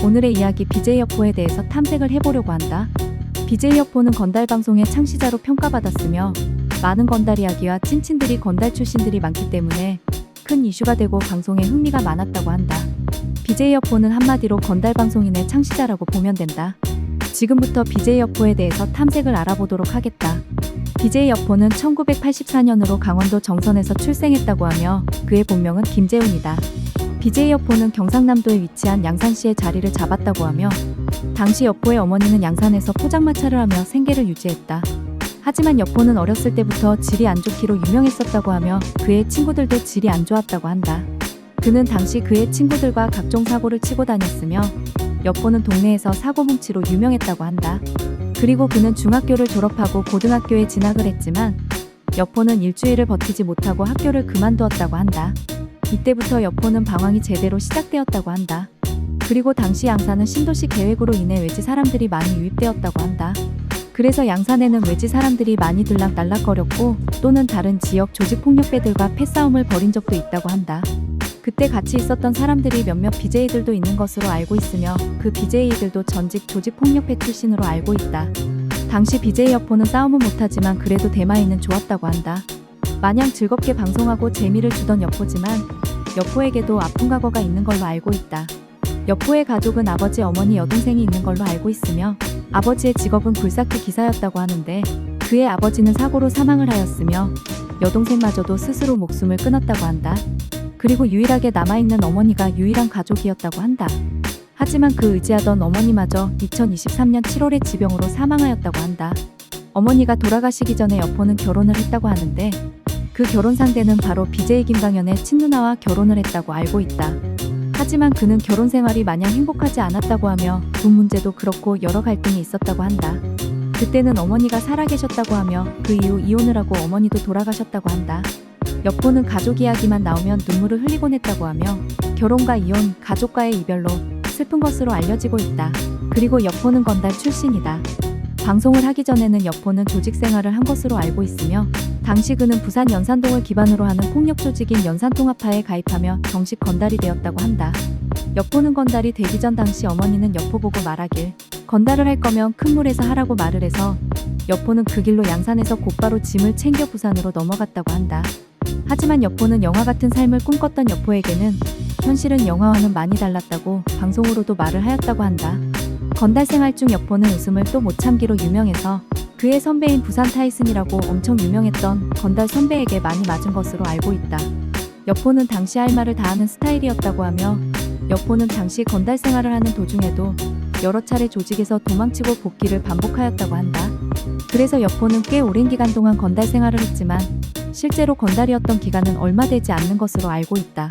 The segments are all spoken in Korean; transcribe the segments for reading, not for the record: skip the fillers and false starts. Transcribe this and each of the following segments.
오늘의 이야기 BJ 여포에 대해서 탐색을 해보려고 한다. BJ 여포는 건달 방송의 창시자로 평가받았으며 많은 건달 이야기와 찐친들이 건달 출신들이 많기 때문에 큰 이슈가 되고 방송에 흥미가 많았다고 한다. BJ 여포는 한마디로 건달 방송인의 창시자라고 보면 된다. 지금부터 BJ 여포에 대해서 탐색을 알아보도록 하겠다. BJ 여포는 1984년으로 강원도 정선에서 출생했다고 하며 그의 본명은 김재훈이다. BJ 여포는 경상남도에 위치한 양산시에 자리를 잡았다고 하며 당시 여포의 어머니는 양산에서 포장마차를 하며 생계를 유지했다. 하지만 여포는 어렸을 때부터 질이 안 좋기로 유명했었다고 하며 그의 친구들도 질이 안 좋았다고 한다. 그는 당시 그의 친구들과 각종 사고를 치고 다녔으며 여포는 동네에서 사고뭉치로 유명했다고 한다. 그리고 그는 중학교를 졸업하고 고등학교에 진학을 했지만 여포는 일주일을 버티지 못하고 학교를 그만두었다고 한다. 이때부터 여포는 방황이 제대로 시작되었다고 한다. 그리고 당시 양산은 신도시 계획으로 인해 외지 사람들이 많이 유입되었다고 한다. 그래서 양산에는 외지 사람들이 많이 들락날락거렸고 또는 다른 지역 조직폭력배들과 패싸움을 벌인 적도 있다고 한다. 그때 같이 있었던 사람들이 몇몇 BJ들도 있는 것으로 알고 있으며 그 BJ들도 전직 조직폭력배 출신으로 알고 있다. 당시 BJ 여포는 싸움은 못하지만 그래도 대마이는 좋았다고 한다. 마냥 즐겁게 방송하고 재미를 주던 여포지만 여포에게도 아픈 과거가 있는 걸로 알고 있다. 여포의 가족은 아버지, 어머니, 여동생이 있는 걸로 알고 있으며 아버지의 직업은 굴삭기 기사였다고 하는데 그의 아버지는 사고로 사망을 하였으며 여동생마저도 스스로 목숨을 끊었다고 한다. 그리고 유일하게 남아있는 어머니가 유일한 가족이었다고 한다. 하지만 그 의지하던 어머니마저 2023년 7월에 지병으로 사망하였다고 한다. 어머니가 돌아가시기 전에 여포는 결혼을 했다고 하는데 그 결혼 상대는 바로 BJ 김강연의 친누나와 결혼을 했다고 알고 있다. 하지만 그는 결혼 생활이 마냥 행복하지 않았다고 하며 돈 문제도 그렇고 여러 갈등이 있었다고 한다. 그때는 어머니가 살아계셨다고 하며 그 이후 이혼을 하고 어머니도 돌아가셨다고 한다. 여포는 가족 이야기만 나오면 눈물을 흘리곤 했다고 하며 결혼과 이혼, 가족과의 이별로 슬픈 것으로 알려지고 있다. 그리고 여포는 건달 출신이다. 방송을 하기 전에는 여포는 조직 생활을 한 것으로 알고 있으며 당시 그는 부산 연산동을 기반으로 하는 폭력 조직인 연산통합파에 가입하며 정식 건달이 되었다고 한다. 여포는 건달이 되기 전 당시 어머니는 여포 보고 말하길 건달을 할 거면 큰 물에서 하라고 말을 해서 여포는 그 길로 양산에서 곧바로 짐을 챙겨 부산으로 넘어갔다고 한다. 하지만 여포는 영화 같은 삶을 꿈꿨던 여포에게는 현실은 영화와는 많이 달랐다고 방송으로도 말을 하였다고 한다. 건달 생활 중 여포는 웃음을 또 못 참기로 유명해서 그의 선배인 부산 타이슨이라고 엄청 유명했던 건달 선배에게 많이 맞은 것으로 알고 있다. 여포는 당시 할 말을 다 하는 스타일이었다고 하며 여포는 당시 건달 생활을 하는 도중에도 여러 차례 조직에서 도망치고 복귀를 반복하였다고 한다. 그래서 여포는 꽤 오랜 기간 동안 건달 생활을 했지만 실제로 건달이었던 기간은 얼마 되지 않는 것으로 알고 있다.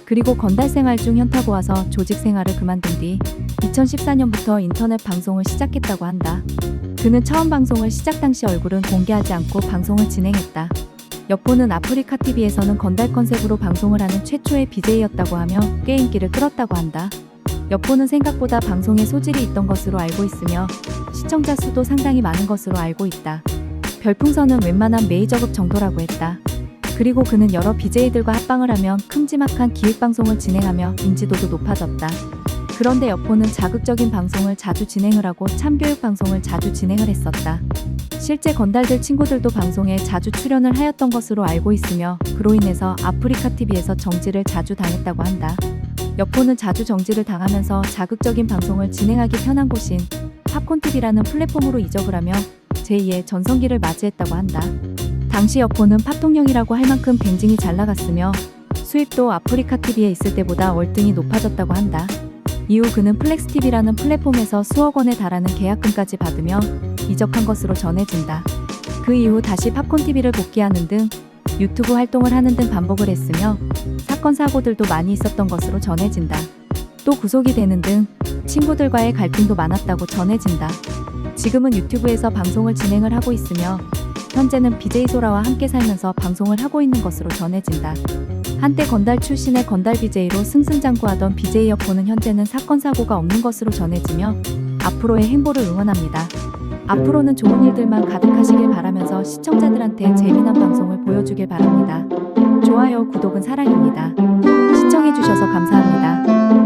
그리고 건달 생활 중 현타가 와서 조직 생활을 그만둔 뒤 2014년부터 인터넷 방송을 시작했다고 한다. 그는 처음 방송을 시작 당시 얼굴은 공개하지 않고 방송을 진행했다. 여포는 아프리카TV에서는 건달 컨셉으로 방송을 하는 최초의 BJ였다고 하며 꽤 인기를 끌었다고 한다. 여포는 생각보다 방송에 소질이 있던 것으로 알고 있으며 시청자 수도 상당히 많은 것으로 알고 있다. 별풍선은 웬만한 메이저급 정도라고 했다. 그리고 그는 여러 BJ들과 합방을 하며 큼지막한 기획방송을 진행하며 인지도도 높아졌다. 그런데 여포는 자극적인 방송을 자주 진행을 하고 참교육 방송을 자주 진행을 했었다. 실제 건달들 친구들도 방송에 자주 출연을 하였던 것으로 알고 있으며 그로 인해서 아프리카TV에서 정지를 자주 당했다고 한다. 여포는 자주 정지를 당하면서 자극적인 방송을 진행하기 편한 곳인 팝콘TV라는 플랫폼으로 이적을 하며 제2의 전성기를 맞이했다고 한다. 당시 여포는 팝통령이라고 할 만큼 굉장히 잘 나갔으며 수입도 아프리카TV에 있을 때보다 월등히 높아졌다고 한다. 이후 그는 플렉스TV라는 플랫폼에서 수억 원에 달하는 계약금까지 받으며 이적한 것으로 전해진다. 그 이후 다시 팝콘TV를 복귀하는 등 유튜브 활동을 하는 등 반복을 했으며 사건 사고들도 많이 있었던 것으로 전해진다. 또 구속이 되는 등 친구들과의 갈등도 많았다고 전해진다. 지금은 유튜브에서 방송을 진행을 하고 있으며 현재는 BJ 소라와 함께 살면서 방송을 하고 있는 것으로 전해진다. 한때 건달 출신의 건달 BJ로 승승장구하던 BJ 여포는 현재는 사건 사고가 없는 것으로 전해지며 앞으로의 행보를 응원합니다. 앞으로는 좋은 일들만 가득하시길 바라면서 시청자들한테 재미난 방송을 보여주길 바랍니다. 좋아요, 구독은 사랑입니다. 시청해주셔서 감사합니다.